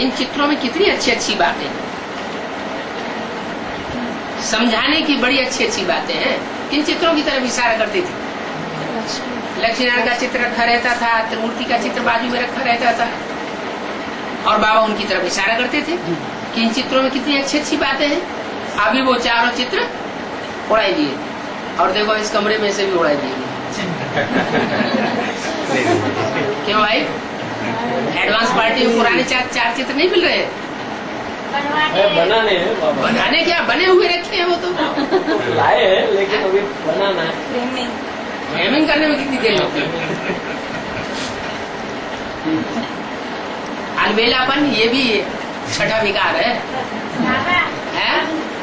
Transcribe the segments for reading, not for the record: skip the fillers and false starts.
इन चित्रों में कितनी अच्छी अच्छी बातें, समझाने की बड़ी अच्छी अच्छी बातें हैं। किन चित्रों की तरफ इशारा करती थी? लक्ष्मीनारायण का चित्र रखा रहता था, त्रिमूर्ति का चित्र बाजू में रखा रहता था, और बाबा उनकी तरफ इशारा करते थे कि इन चित्रों में कितनी अच्छी अच्छी बातें हैं। अभी वो चारों चित्र उड़ाई दिए, और देखो इस कमरे में से भी उड़ाई दिए। क्यों भाई? एडवांस पार्टी में पुराने चार चित्र नहीं मिल रहे? बनाने हैं, बनाने क्या, बने हुए रखे हैं वो तो लाए हैं, लेकिन अभी बनाना है। फ्रेमिंग करने में कितनी देर लगती है? अलबेलापन ये भी छठा विकार है।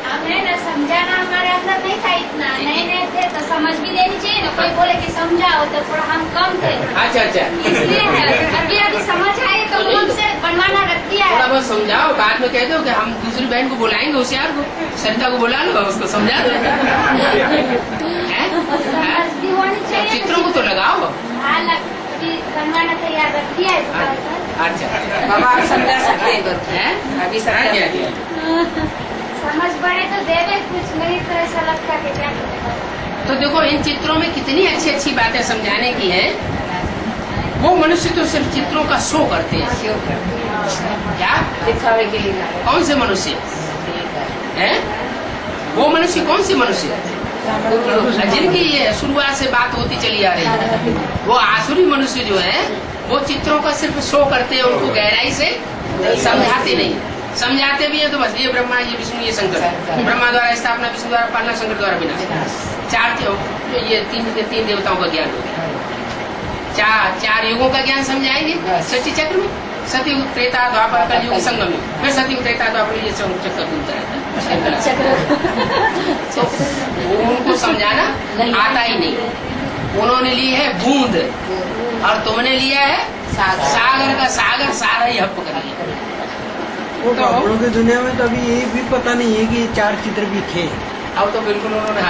हमने न समझाना हमारे अंदर नहीं था, इतना नए थे तो समझ भी लेनी चाहिए ना। कोई बोले कि समझाओ तो थोड़ा हम कम थे। अच्छा इसलिए अभी समझ आए तो मन से बनवाना रख दिया। थोड़ा बहुत समझाओ, बाद में कह दो कि हम दूसरी बहन को बुलाएंगे, होशियार को, सरिता को बुला लो, उसको समझा दो। भी होनी चाहिए। चित्रों को तो लगाओ। बनवाना तैयार रख दिया। अच्छा बाबा आप समझा सकते हैं अभी समझा दिया। समझ पड़े तो दे दे, कुछ नहीं तो ऐसा लगता कि क्या। तो देखो इन चित्रों में कितनी अच्छी अच्छी बातें समझाने की है। वो मनुष्य तो सिर्फ चित्रों का शो करते हैं। क्या दिखावे के लिए? कौन से मनुष्य है? वो मनुष्य कौन से मनुष्य जिनकी ये शुरुआत से बात होती चली आ रही है? वो आसुरी मनुष्य जो है वो चित्रों का सिर्फ शो करते हैं, उनको गहराई से समझाते नहीं। समझाते भी है तो बस ये ब्रह्मा, ये विष्णु, ये शंकर, ब्रह्मा द्वारा स्थापना, विष्णु द्वारा पालना, शंकर द्वारा विनाश। ये तीन देवताओं का ज्ञान हो गया। चार युगों का ज्ञान समझाएंगे सृष्टि चक्र में। सतयुग, त्रेता, द्वापर, कलयुग, संगम युग, फिर सतयुग, त्रेता, द्वापर, ये चक्कर घूमता रहता है। उनको समझाना आता ही नहीं। उन्होंने ली है बूंद और तुमने लिया है सागर का सागर, सारा ही हप कर लिया। वो बाबरों की दुनिया में तो अभी ये भी पता नहीं है कि चार चित्र भी थे। अब तो बिल्कुल उन्होंने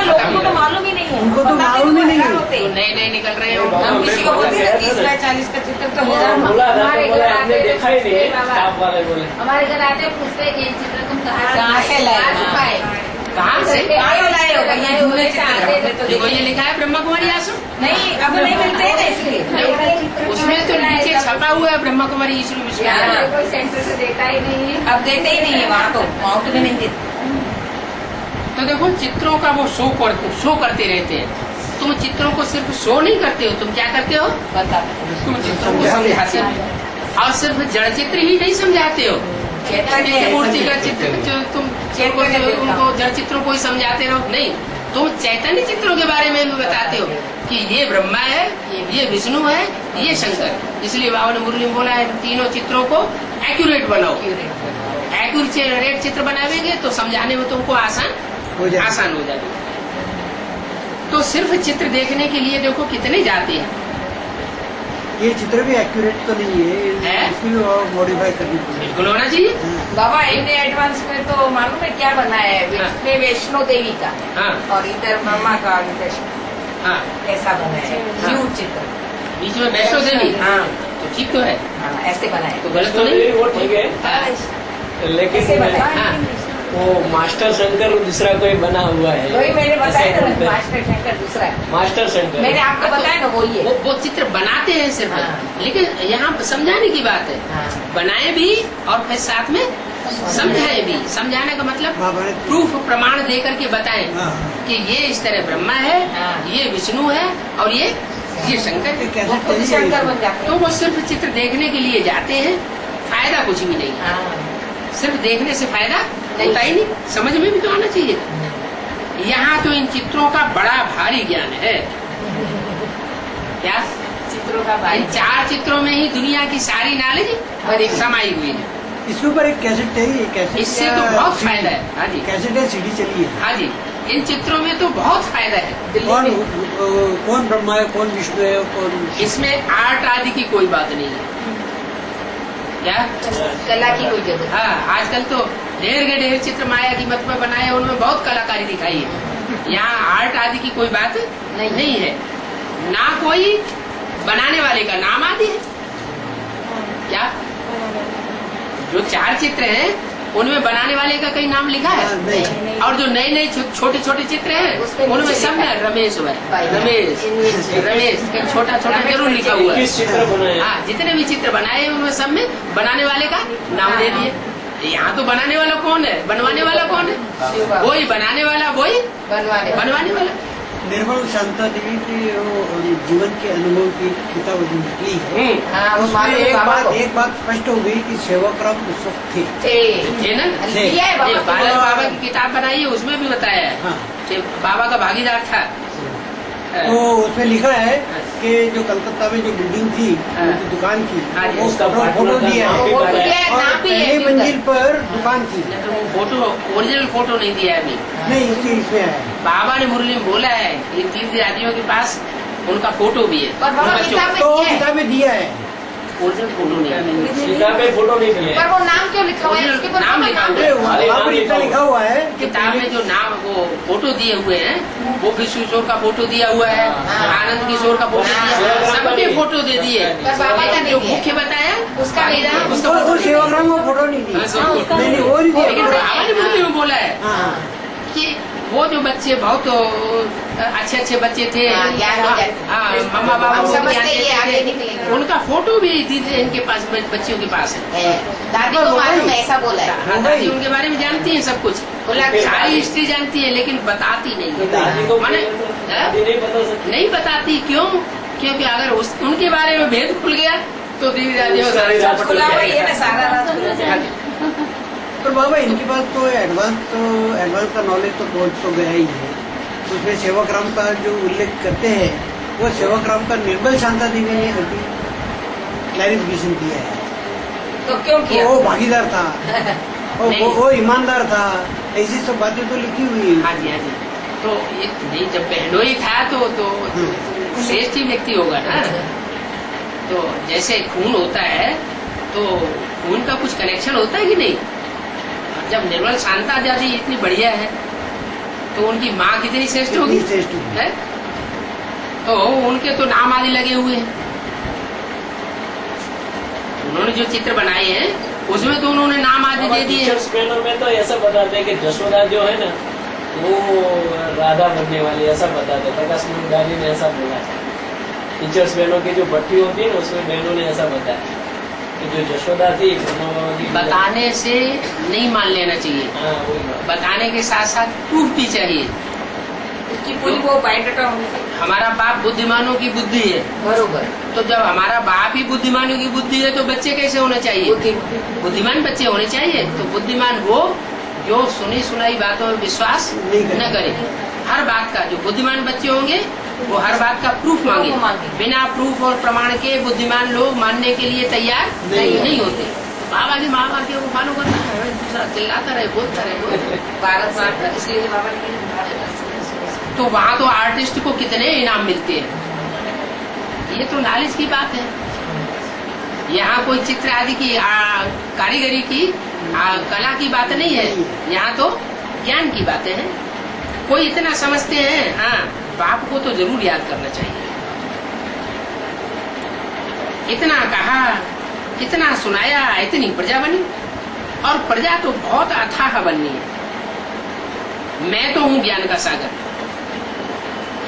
लोगों को तो मालूम ही नहीं है, उनको तो मालूम ही नहीं है। तो नए निकल रहे हो। हम किसी को बोलते हैं 30 बाय 40 का चित्र तो हमारे घर आते देखा ही नहीं, स्टाफ वाले बोले हमारे घर आते पूछते कि चित्र तुम कहाँ से लाए? कहाँ से लाए हो? ये झूले देखो ये लिखा है ब्रह्मा कुमारी आश्रम। नहीं, अब नहीं मिलते हैं ना इसलिए। उसमें तो नीचे छपा हुआ है ब्रह्मा कुमारी ईश्वर विश्वविद्यालय। कोई सेंटर से देता ही नहीं है। अब देते ही नहीं है वहाँ तो भी नहीं देते। तो देखो चित्रों का वो शो करते रहते हैं। तुम चित्रों को सिर्फ शो नहीं करते हो, तुम क्या करते हो? बता, तुम चित्रों को समझाते हो। और सिर्फ जड़ चित्र ही नहीं समझाते हो, मूर्ति का चित्र तुम उनको जड़ चित्रों को ही समझाते रहो नहीं, तुम चैतन्य चित्रों के बारे में भी बताते हो कि ये ब्रह्मा है, ये विष्णु है, ये शंकर। इसलिए बाबा ने मुरली में बोला है तीनों चित्रों को एक्यूरेट बनाओ। एक्यूरेट चित्र बनावेंगे तो समझाने में तुमको आसान हो जाएगा। तो सिर्फ चित्र देखने के लिए देखो कितने जाते हैं। ये चित्र भी एक्यूरेट तो नहीं है, इसको भी और मॉडिफाई करनी पड़ेगी। बिल्कुल होना चाहिए। बाबा इन्हें एडवांस में तो मालूम है क्या बनाया है? वैष्णो देवी का और इधर ब्रह्मा का, ऐसा बनाया है जीव चित्र। बीच में वैष्णो देवी, तो ठीक तो है, ऐसे बनाया तो गलत तो नहीं। वो ठीक है, लेकिन वो मास्टर शंकर दूसरा कोई बना हुआ है। वही मैंने बताया ना, मास्टर शंकर दूसरा है। मास्टर शंकर मैंने आपको बताया ना, वही है। वो चित्र बनाते हैं सिर्फ, लेकिन यहाँ समझाने की बात है। बनाए भी और फिर साथ में समझाए भी। समझाने का मतलब प्रूफ, प्रमाण दे करके बताएं कि ये इस तरह ब्रह्मा है, ये विष्णु है और ये शंकर है। शंकर बन जाते। तो वो सिर्फ चित्र देखने के लिए जाते हैं, फायदा कुछ भी नहीं। सिर्फ देखने से फायदा होता ही नहीं, समझ में भी तो आना चाहिए। यहाँ तो इन चित्रों का बड़ा भारी ज्ञान है। क्या चित्रों का भारी? इन चार चित्रों में ही दुनिया की सारी नॉलेज समाई हुई है। इसके ऊपर एक कैसेट है, कैसेट इससे तो बहुत फायदा है। हाँ जी, कैसेट है, सीडी चली है। हाँ जी, इन चित्रों में तो बहुत फायदा है। कौन ब्रह्मा है, कौन विष्णु है, कौन, इसमें आर्ट आदि की कोई बात नहीं है। क्या कला की कोई जरूरत? हाँ, आजकल तो ढेर के ढेर चित्र माया की मत में बनाए, उनमें बहुत कलाकारी दिखाई है। यहाँ आर्ट आदि की कोई बात नहीं है, ना कोई बनाने वाले का नाम आदि है। क्या जो 4 चित्र हैं उनमें बनाने वाले का कहीं नाम लिखा है? नहीं। और जो नए नए छोटे छोटे चित्र हैं उनमें सब में रमेश हुआ है, रमेश रमेश कहीं छोटा छोटा जरूर लिखा हुआ है। चित्र बनाए? हाँ, जितने भी चित्र बनाए हैं उनमें सब में बनाने वाले का नाम दे दिए। यहाँ तो बनाने वाला कौन है, बनवाने वाला कौन है? वही बनाने वाला, वही बनवाने वाला। निर्मल शांता देवी की वो जीवन के अनुभव की किताब निकली है। उसमें एक बात स्पष्ट हो गई कि सेवाग्राम उस वक्त थे ना। बालक बाबा की किताब बनाई है, उसमें भी बताया है। हाँ। बाबा का भागीदार था। तो उसमें लिखा है कि जो कलकत्ता में जो बिल्डिंग थी उनकी दुकान की, वो फोटो दिया है और पहली मंजिल पर दुकान थी। फोटो ओरिजिनल फोटो नहीं दिया है अभी। नहीं, इसमें है। बाबा ने मुरली में बोला है कि तीर्थ यात्रियों के पास उनका फोटो भी है, तो किताब में दिया है, ओरिजिनल फोटो नहीं है। किताब में फोटो नहीं दिया पर वो नाम क्यों लिखा हुआ है? उसके ऊपर नाम लिखा हुआ है। वहाँ पर इतना लिखा हुआ है किताब में जो नाम वो फोटो दिए हुए हैं, वो विश्व किशोर का फोटो दिया हुआ है, आनंद किशोर का फोटो दिया हुआ है, सबके फोटो दे दिए। पर बाबा का जो नहीं मुख्य बताया उसका नहीं रहा। वो सेवाग्राम में फोटो नहीं दी। नहीं, वो नहीं लेकिन दिया। बाबा ने मुरली में बोला है हाँ। कि वो जो बच्चे बहुत अच्छे अच्छे बच्चे थे, मम्मा बाबा को समझते ये आगे निकलेंगे। उनका फोटो भी दीदी इनके पास, बच्चियों के पास है। दादी को मालूम है, ऐसा बोला है। हाँ, दादी उनके बारे में जानती है सब कुछ, सारी हिस्ट्री जानती है, लेकिन बताती नहीं है। दादी को माने नहीं बताती। क्यों? क्योंकि अगर उनके बारे में भेद खुल गया तो दीदी दादियों खुला हुआ ये ना सारा रात। पर बाबा इनके पास तो एडवांस का नॉलेज तो पहुंच तो गया ही है। उसमें सेवाग्राम का जो उल्लेख करते हैं वो सेवाग्राम का निर्मल शांता देवी ने अभी क्लैरिफिकेशन किया है। तो क्यों किया? वो भागीदार था और वो ईमानदार था, ऐसी सब बातें तो लिखी हुई है। हाँ जी, हाँ जी। तो ये नहीं, जब बहनोई था तो श्रेष्ठ ही व्यक्ति होगा ना। तो जैसे खून होता है तो खून का कुछ कनेक्शन होता है कि नहीं? जब निर्मल शांता दादी इतनी बढ़िया है तो उनकी माँ कितनी श्रेष्ठ होगी? है? तो उनके तो नाम आदि लगे हुए हैं। उन्होंने जो चित्र बनाए हैं उसमें तो उन्होंने नाम आदि दे दिए। टीचर्स बहनों में तो ऐसा बताते हैं कि जशोदा जो है ना वो राधा बनने वाली, ऐसा बताते। प्रकाश मंडाली ने ऐसा बोला है। टीचर्स बहनों की जो भट्टी होती है ना उसमें बहनों ने ऐसा बताया कि जो जशोदा थी बताने से नहीं मान लेना चाहिए। हाँ, वही बात। बताने के साथ साथ प्रूफ भी चाहिए। उसकी पूरी वो बायोडाटा होनी चाहिए। हमारा बाप बुद्धिमानों की बुद्धि है, बरोबर। तो जब हमारा बाप ही बुद्धिमानों की बुद्धि है तो बच्चे कैसे होने चाहिए? बुद्धिमान बच्चे होने चाहिए। तो बुद्धिमान वो जो सुनी सुनाई बातों में विश्वास न करे। हर बात का, जो बुद्धिमान बच्चे होंगे वो हर बात का प्रूफ मांगे। बिना प्रूफ और प्रमाण के बुद्धिमान लोग मानने के लिए तैयार नहीं होते। बाबा जी माँ के वो फॉलो करता है, दूसरा चिल्लाता रहे, बोलता रहे, बार इसलिए बाबा ने तो वहाँ तो आर्टिस्ट को कितने इनाम मिलते हैं। ये तो नॉलेज की बात है। यहाँ कोई चित्र आदि की कारीगरी की कला की बात नहीं है, यहाँ तो ज्ञान की बातें हैं। कोई इतना समझते हैं, हाँ बाप को तो जरूर याद करना चाहिए। इतना कहा, इतना सुनाया, इतनी प्रजा बनी, और प्रजा तो बहुत अथाह बननी है। मैं तो हूँ ज्ञान का सागर,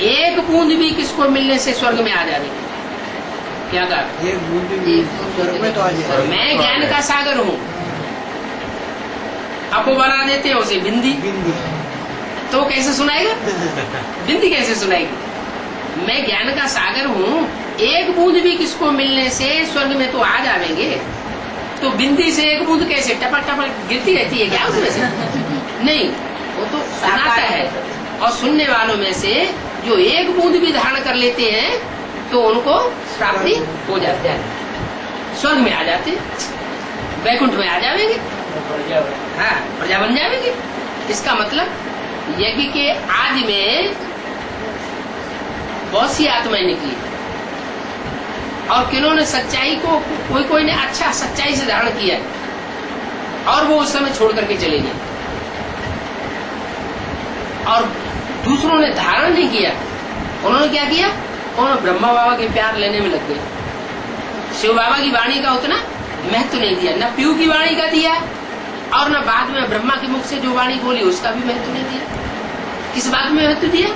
एक बूंद भी किसको मिलने से स्वर्ग में आ जाएगी। क्या कहा? एक बूंद भी स्वर्ग में तो आ जाए। मैं ज्ञान का सागर हूँ। आपको बना देते हैं उसे बिंदी, तो कैसे सुनाएगा? बिंदी कैसे सुनाएगी? मैं ज्ञान का सागर हूँ, एक बूंद भी किसको मिलने से स्वर्ग में तो आ जाएंगे। तो बिंदी से एक बूंद कैसे टपक टपक गिरती रहती है क्या उसमें से? नहीं, वो तो सुनाता है। और सुनने वालों में से जो एक बूंद भी धारण कर लेते हैं तो उनको प्राप्ति हो जाती है, स्वर्ग में आ जाते, वैकुंठ में आ जाएंगे, हाँ प्रजा बन जाएंगे। इसका मतलब यज्ञ के आदि में बहुत सी आत्माएं निकली और किन्होंने सच्चाई को, कोई ने अच्छा सच्चाई से धारण किया और वो उस समय छोड़ करके चले गए, और दूसरों ने धारण नहीं किया। उन्होंने क्या किया? उन्होंने ब्रह्मा बाबा के प्यार लेने में लग गए। शिव बाबा की वाणी का उतना महत्व नहीं दिया, न पीयू की वाणी का दिया और न बाद में ब्रह्मा के मुख से जो वाणी बोली उसका भी महत्व नहीं दिया। किस बात में महत्व दिया?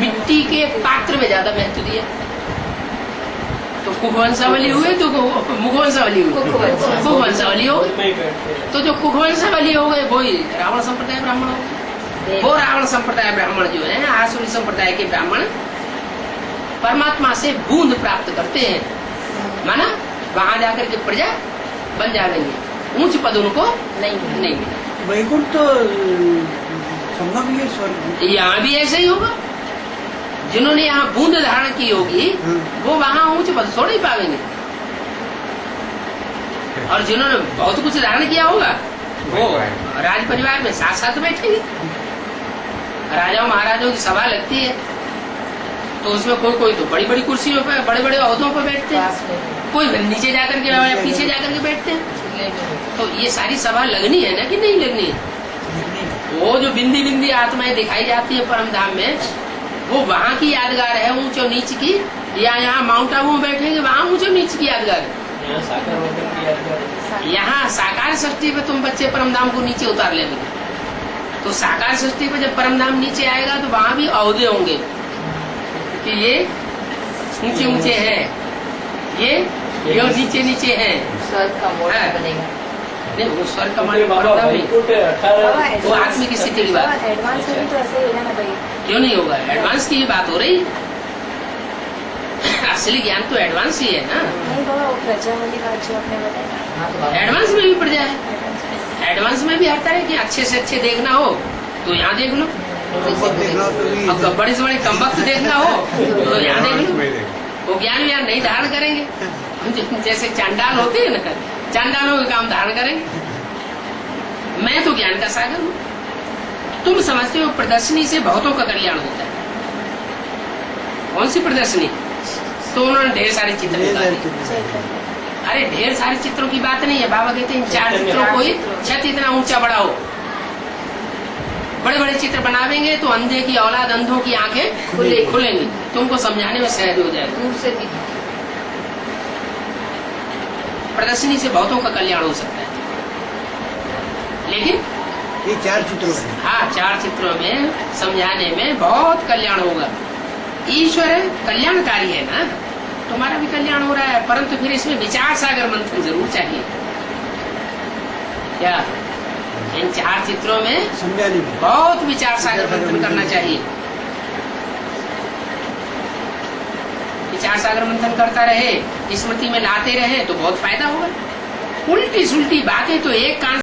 मिट्टी के पात्र में ज्यादा महत्व दिया। तो कुकवंशावली हुए तो मुखवंशावली हुई, कुकवंशावली हो तो जो कुकवंशावली हो गए वो ही रावण संप्रदाय ब्राह्मण हो गए। वो रावण संप्रदाय ब्राह्मण जो है, आसुरी संप्रदाय के ब्राह्मण परमात्मा से बूंद प्राप्त करते हैं, माना वहां जाकर के प्रजा बन जाएंगे, ऊंच पद उनको नहीं मिला। वैकुंठ तो संभव ही है, स्वर्ग यहाँ भी ऐसे ही होगा। जिन्होंने यहाँ बूंद धारण की होगी वो वहां ऊंच पद थोड़ा ही पावेंगे, और जिन्होंने बहुत कुछ धारण किया होगा वो राज परिवार में साथ साथ बैठेंगे। राजाओं महाराजाओं की सभा लगती है तो उसमें कोई तो बड़ी बड़ी कुर्सियों पे, बड़े बड़े ओहदों पर बैठते हैं, कोई नीचे जाकर के या पीछे जाकर के बैठते हैं। तो ये सारी सभा लगनी है ना कि नहीं लगनी है? वो जो बिंदी बिंदी आत्माएं दिखाई जाती है परम धाम में, वो वहाँ की यादगार है ऊंच और नीच की, या यहाँ माउंट आबू में बैठेंगे वहाँ ऊंच और नीच की यादगार है? यहाँ साकार सृष्टि पे तुम बच्चे परम धाम को नीचे उतार लेंगे, तो साकार सृष्टि पे जब परम धाम नीचे आएगा तो वहाँ भी औहदे होंगे कि ये ऊंचे ऊंचे हैं, ये नीचे नीचे हैं। स्वर्ग का मोड़ बनेगा। नहीं, वो स्वर्ग का मान वो आत्मिक स्थिति की बात। एडवांस में भी तो ऐसे ही होगा ना भाई। क्यों नहीं होगा? एडवांस की बात हो रही। असली ज्ञान तो एडवांस ही है ना। नहीं बाबा, वो प्रजा वाली बात जो आपने बताया, एडवांस में भी प्रजा है, एडवांस में भी आता है कि अच्छे से अच्छे देखना हो तो यहाँ देख लो, अब बड़े से बड़े कमबख्त देखना हो तो यहाँ देख लो। वो ज्ञान व्यान नहीं धारण करेंगे, जैसे चांडाल होते हैं ना, चांडालों के काम धारण करेंगे। मैं तो ज्ञान का सागर हूँ। तुम समझते हो प्रदर्शनी से बहुतों का कल्याण होता है। कौन सी प्रदर्शनी? तो उन्होंने ढेर सारे चित्र निकाले। अरे ढेर सारे चित्रों की बात नहीं है, बाबा कहते हैं 4 चित्रों को ही छत इतना ऊंचा बढ़ाओ। बड़े बड़े चित्र बनावेंगे तो अंधे की औलाद, अंधों की आंखें खुलेंगी, तुमको समझाने में सहज हो जाएगा। दूर से भी प्रदर्शनी से बहुतों का कल्याण हो सकता है, लेकिन ये 4 चित्रों में, हाँ 4 चित्रों में समझाने में बहुत कल्याण होगा। ईश्वर कल्याणकारी है ना, तुम्हारा भी कल्याण हो रहा है, परंतु फिर इसमें विचार सागर मंथन जरूर चाहिए। क्या इन 4 चित्रों में समझाने में बहुत विचार सागर मंथन करना चाहिए। विचार सागर मंथन करता रहे, स्मृति में लाते रहे तो बहुत फायदा होगा। उल्टी सुल्टी बातें तो एक कान